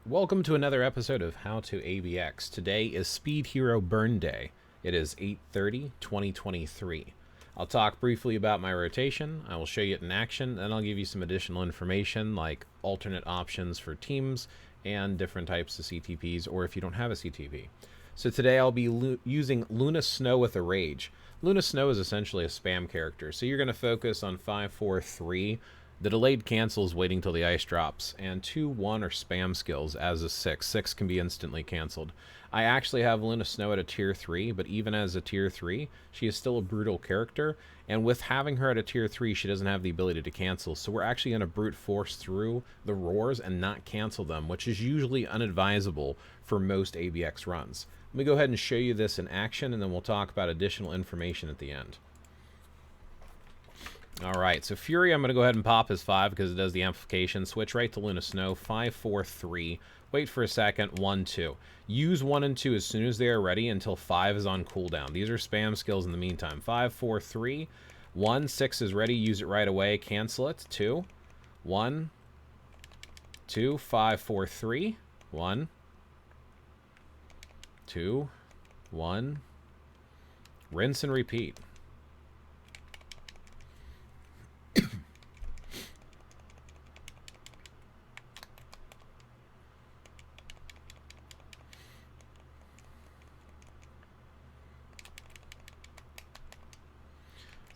Welcome to another episode of How to ABX. Today is Speed Hero Burn Day. It is 8/30/2023. I'll talk briefly about my rotation, I will show you it in action, then I'll give you some additional information like alternate options for teams and different types of CTPs, or if you don't have a CTP. So today I'll be using Luna Snow with a Rage. Luna Snow is essentially a spam character, so you're going to focus on 5, 4, 3. The delayed cancel is waiting till the ice drops, and 2, 1 are spam skills, as is 6. 6 can be instantly canceled. I actually have Luna Snow at a tier 3, but even as a tier 3, she is still a brutal character, and with having her at a tier 3, she doesn't have the ability to cancel, so we're actually going to brute force through the roars and not cancel them, which is usually unadvisable for most ABX runs. Let me go ahead and show you this in action, and then we'll talk about additional information at the end. Alright, so Fury, I'm going to go ahead and pop his 5 because it does the amplification. Switch right to Luna Snow, 5, 4, 3. Wait for a second, 1, 2. Use 1 and 2 as soon as they are ready until 5 is on cooldown. These are spam skills in the meantime. 5, 4, 3. 1, 6 is ready, use it right away, cancel it. 2, 1, 2, 5, 4, 3. 1, 2, 1. Rinse and repeat.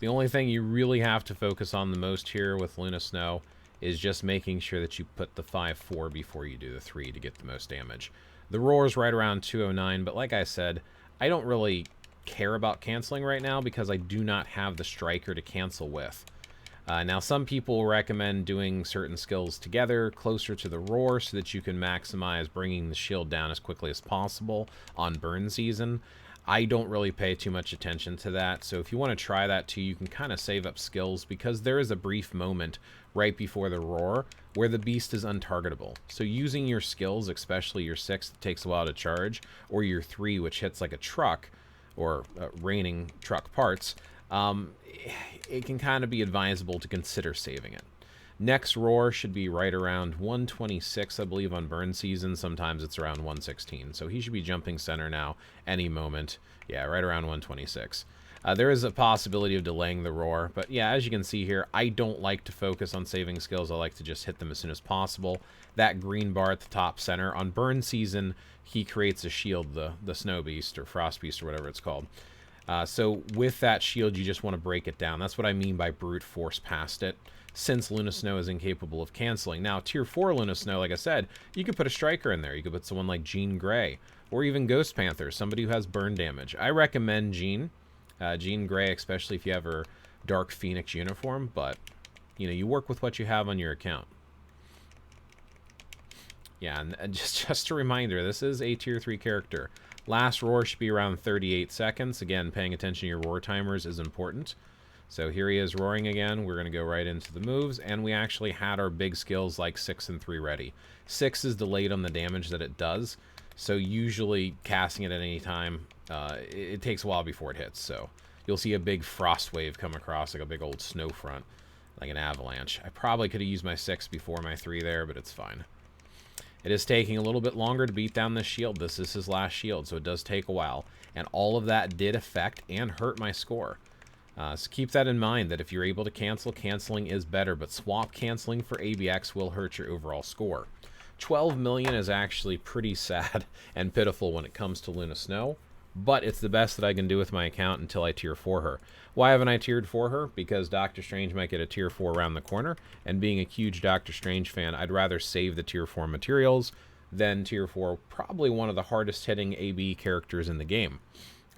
The only thing you really have to focus on the most here with Luna Snow is just making sure that you put the 5-4 before you do the 3 to get the most damage. The roar is right around 209, but like I said, I don't really care about canceling right now because I do not have the striker to cancel with. Now, some people recommend doing certain skills together closer to the roar so that you can maximize bringing the shield down as quickly as possible on burn season. I don't really pay too much attention to that, so if you want to try that too, you can kind of save up skills because there is a brief moment right before the roar where the beast is untargetable. So using your skills, especially your 6 that takes a while to charge, or your 3 which hits like a truck, or raining truck parts, it can kind of be advisable to consider saving it. Next roar should be right around 126, I believe, on burn season. Sometimes it's around 116. So he should be jumping center now any moment. Yeah, right around 126. There is a possibility of delaying the roar. But yeah, as you can see here, I don't like to focus on saving skills. I like to just hit them as soon as possible. That green bar at the top center. On burn season, he creates a shield, the snow beast or frost beast or whatever it's called. So with that shield, you just want to break it down. That's what I mean by brute force past it, since Luna Snow is incapable of canceling. Now, tier 4 Luna Snow, like I said, you could put a striker in there. You could put someone like Jean Grey, or even Ghost Panther, somebody who has burn damage. I recommend Jean Grey, especially if you have her Dark Phoenix uniform, but, you know, you work with what you have on your account. Yeah, and just a reminder, this is a tier 3 character. Last roar should be around 38 seconds. Again, paying attention to your roar timers is important. So here he is roaring again. We're going to go right into the moves, and we actually had our big skills like 6 and 3 ready. 6 is delayed on the damage that it does, so usually casting it at any time, it takes a while before it hits. So you'll see a big frost wave come across, like a big old snow front, like an avalanche. I probably could have used my 6 before my 3 there, but it's fine. It is taking a little bit longer to beat down this shield. This is his last shield, so it does take a while. And all of that did affect and hurt my score. So keep that in mind, that if you're able to cancel, canceling is better, but swap canceling for ABX will hurt your overall score. 12 million is actually pretty sad and pitiful when it comes to Luna Snow, but it's the best that I can do with my account until I tier 4 her. Why haven't I tiered 4 her? Because Doctor Strange might get a tier 4 around the corner, and being a huge Doctor Strange fan, I'd rather save the tier 4 materials than tier 4, probably one of the hardest hitting AB characters in the game.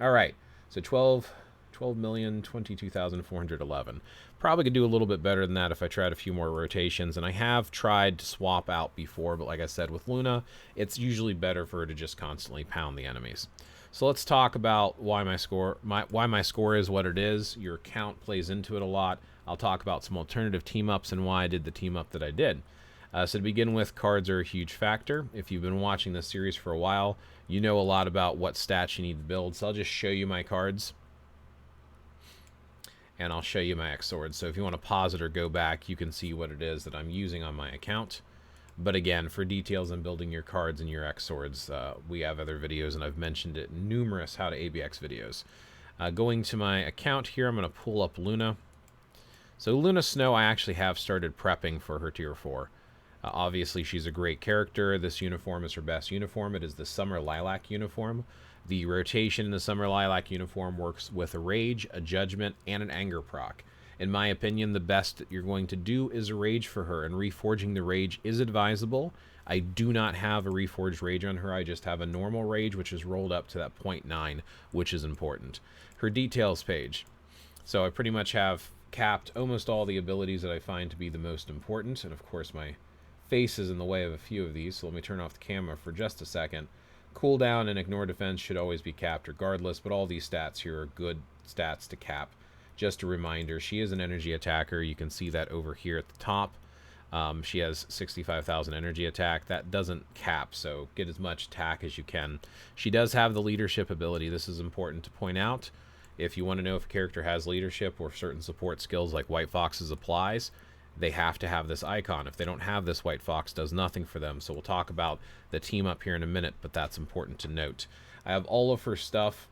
Alright, so 12,022,411. Probably could do a little bit better than that if I tried a few more rotations, and I have tried to swap out before, but like I said, with Luna, it's usually better for her to just constantly pound the enemies. So let's talk about why my score is what it is. Your account plays into it a lot. I'll talk about some alternative team-ups and why I did the team-up that I did. So to begin with, cards are a huge factor. If you've been watching this series for a while, you know a lot about what stats you need to build. So I'll just show you my cards, and I'll show you my X swords. So if you want to pause it or go back, you can see what it is that I'm using on my account. But again, for details on building your cards and your X swords, we have other videos, and I've mentioned it numerous how to ABX videos. Going to my account here, I'm going to pull up Luna. So Luna Snow, I actually have started prepping for her tier 4. Obviously, she's a great character. This uniform is her best uniform. It is the Summer Lilac uniform. The rotation in the Summer Lilac uniform works with a Rage, a Judgment, and an Anger proc. In my opinion, the best that you're going to do is a Rage for her, and reforging the Rage is advisable. I do not have a reforged Rage on her. I just have a normal Rage, which is rolled up to that 0.9, which is important. Her details page. So I pretty much have capped almost all the abilities that I find to be the most important, and of course my face is in the way of a few of these, so let me turn off the camera for just a second. Cooldown and ignore defense should always be capped regardless, but all these stats here are good stats to cap. Just a reminder, she is an energy attacker. You can see that over here at the top. She has 65,000 energy attack. That doesn't cap, so get as much attack as you can. She does have the leadership ability. This is important to point out. If you want to know if a character has leadership or certain support skills like White Fox's applies, they have to have this icon. If they don't have this, White Fox does nothing for them. So we'll talk about the team up here in a minute, but that's important to note. I have all of her stuff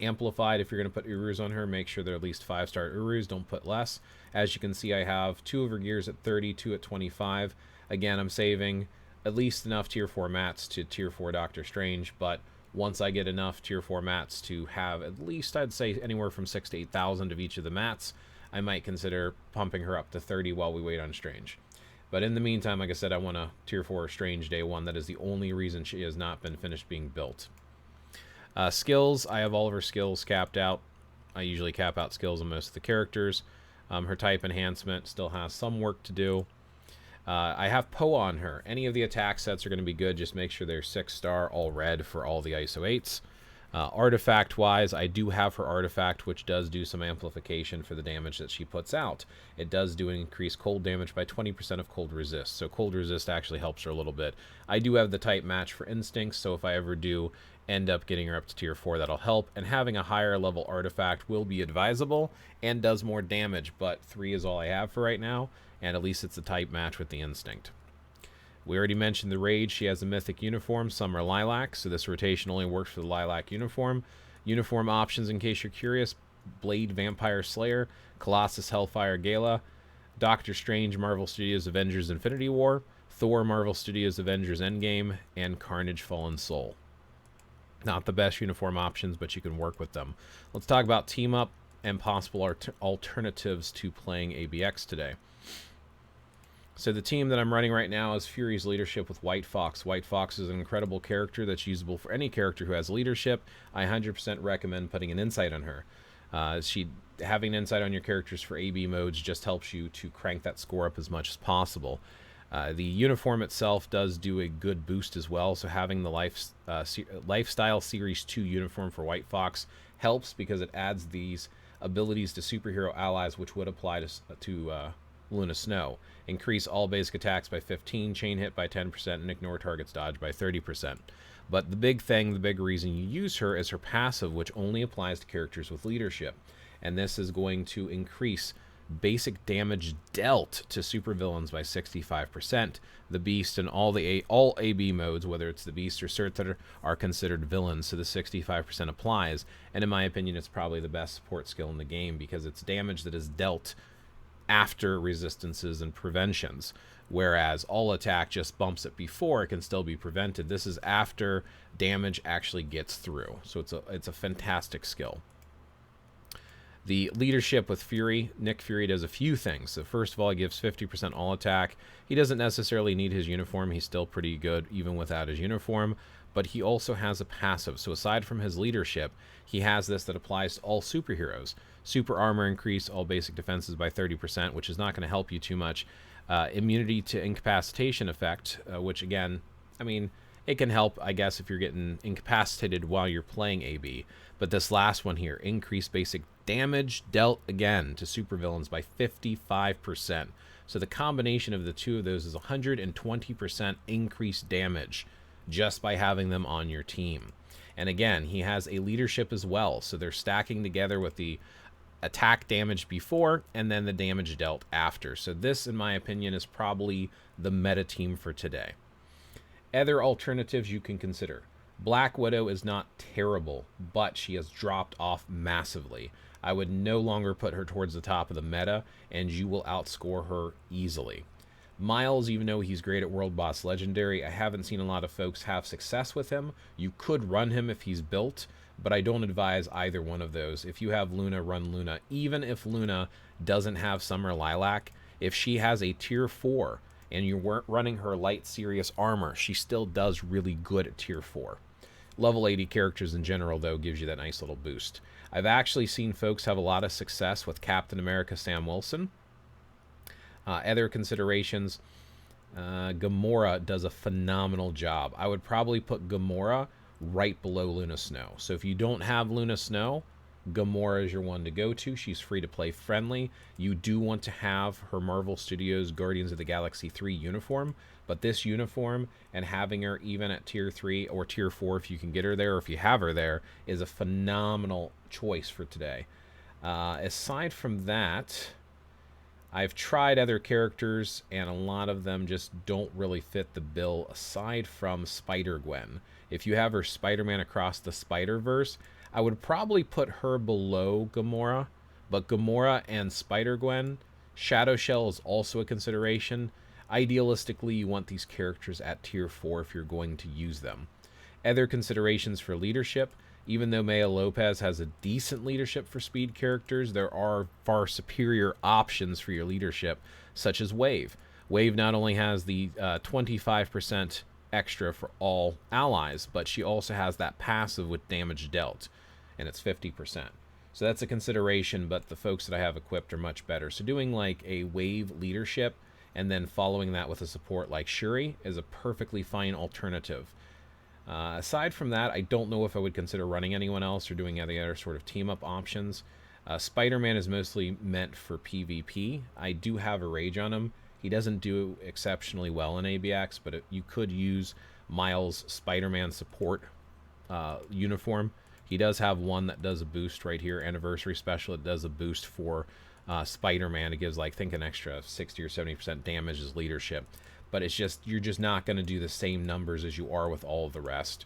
amplified. If you're going to put Urus on her, make sure they're at least 5-star Urus. Don't put less. As you can see, I have 2 of her gears at 30, 2 at 25. Again, I'm saving at least enough tier 4 mats to tier 4 Doctor Strange, but once I get enough tier 4 mats to have at least, I'd say, anywhere from 6,000 to 8,000 of each of the mats, I might consider pumping her up to 30 while we wait on Strange. But in the meantime, like I said, I want a tier 4 Strange day 1. That is the only reason she has not been finished being built. Skills, I have all of her skills capped out. I usually cap out skills on most of the characters. Her type enhancement still has some work to do. I have Poe on her. Any of the attack sets are going to be good. Just make sure they're 6-star, all red for all the ISO 8s. Artifact-wise, I do have her artifact, which does do some amplification for the damage that she puts out. It does do increase cold damage by 20% of cold resist, so cold resist actually helps her a little bit. I do have the type match for instincts, so if I ever do end up getting her up to tier 4, that'll help. And having a higher level artifact will be advisable and does more damage, but 3 is all I have for right now, and at least it's a type match with the instinct. We already mentioned the Rage. She has a mythic uniform, Summer Lilac, so this rotation only works for the Lilac uniform. Uniform options, in case you're curious: Blade Vampire Slayer, Colossus Hellfire Gala, Doctor Strange Marvel Studios Avengers Infinity War, Thor Marvel Studios Avengers Endgame, and Carnage Fallen Soul. Not the best uniform options, but you can work with them. Let's talk about team up and possible alternatives to playing ABX today. So the team that I'm running right now is Fury's leadership with White Fox. White Fox is an incredible character that's usable for any character who has leadership. I 100% recommend putting an insight on her. Having an insight on your characters for AB modes just helps you to crank that score up as much as possible. The uniform itself does do a good boost as well, so having the Lifestyle Series 2 uniform for White Fox helps because it adds these abilities to superhero allies, which would apply to Luna Snow. Increase all basic attacks by 15, chain hit by 10%, and ignore target's dodge by 30%. But the big reason you use her is her passive, which only applies to characters with leadership. And this is going to increase basic damage dealt to supervillains by 65%. The Beast and all AB modes, whether it's the Beast or Surtur, are considered villains, so the 65% applies. And in my opinion, it's probably the best support skill in the game because it's damage that is dealt after resistances and preventions, whereas all attack just bumps it before it can still be prevented. This is after damage actually gets through, so it's a fantastic skill. The leadership with Fury, Nick Fury does a few things. So first of all, he gives 50% all attack. He doesn't necessarily need his uniform. He's still pretty good even without his uniform, but he also has a passive. So aside from his leadership, he has this that applies to all superheroes. Super armor increase all basic defenses by 30%, which is not going to help you too much. Immunity to incapacitation effect, which again, I mean, it can help, I guess, if you're getting incapacitated while you're playing AB. But this last one here, increased basic damage dealt again to supervillains by 55%. So the combination of the two of those is 120% increased damage just by having them on your team. And again, he has a leadership as well, so they're stacking together with the attack damage before and then the damage dealt after. So this, in my opinion, is probably the meta team for today. Other alternatives you can consider. Black Widow is not terrible, but she has dropped off massively. I would no longer put her towards the top of the meta, and you will outscore her easily. Miles, even though he's great at World Boss Legendary, I haven't seen a lot of folks have success with him. You could run him if he's built, but I don't advise either one of those. If you have Luna, run Luna. Even if Luna doesn't have Summer Lilac, if she has a tier 4 and you weren't running her light serious armor, she still does really good at tier 4. Level 80 characters in general, though, gives you that nice little boost. I've actually seen folks have a lot of success with Captain America Sam Wilson. Other considerations, Gamora does a phenomenal job. I would probably put Gamora right below Luna Snow. So if you don't have Luna Snow, Gamora is your one to go to. She's free to play friendly. You do want to have her Marvel Studios Guardians of the Galaxy 3 uniform, but this uniform and having her even at tier 3 or tier 4 if you can get her there, or if you have her there, is a phenomenal choice for today. Aside from that, I've tried other characters and a lot of them just don't really fit the bill aside from Spider-Gwen. If you have her Spider-Man Across the Spider-Verse, I would probably put her below Gamora, but Gamora and Spider-Gwen, Shadow Shell is also a consideration. Idealistically, you want these characters at tier 4 if you're going to use them. Other considerations for leadership, even though Maya Lopez has a decent leadership for speed characters, there are far superior options for your leadership, such as Wave. Wave not only has the 25% extra for all allies, but she also has that passive with damage dealt, and it's 50%. So that's a consideration, but the folks that I have equipped are much better. So doing like a Wave leadership and then following that with a support like Shuri is a perfectly fine alternative. Aside from that, I don't know if I would consider running anyone else or doing any other sort of team-up options. Spider-Man is mostly meant for PvP. I do have a rage on him. He doesn't do exceptionally well in ABX, but you could use Miles' Spider-Man support uniform. He does have one that does a boost right here, Anniversary Special. It does a boost for Spider-Man. It gives, like, I think an extra 60 or 70% damage as leadership. But it's just, you're just not going to do the same numbers as you are with all of the rest.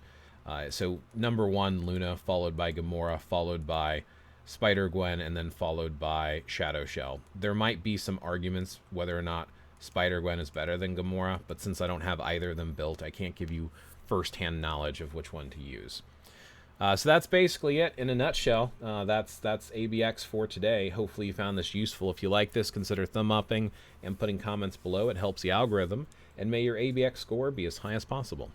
So number 1, Luna, followed by Gamora, followed by Spider-Gwen, and then followed by Shadow Shell. There might be some arguments whether or not Spider-Gwen is better than Gamora, but since I don't have either of them built, I can't give you first-hand knowledge of which one to use. So that's basically it in a nutshell. That's ABX for today. Hopefully you found this useful. If you like this, consider thumb-upping and putting comments below. It helps the algorithm. And may your ABX score be as high as possible.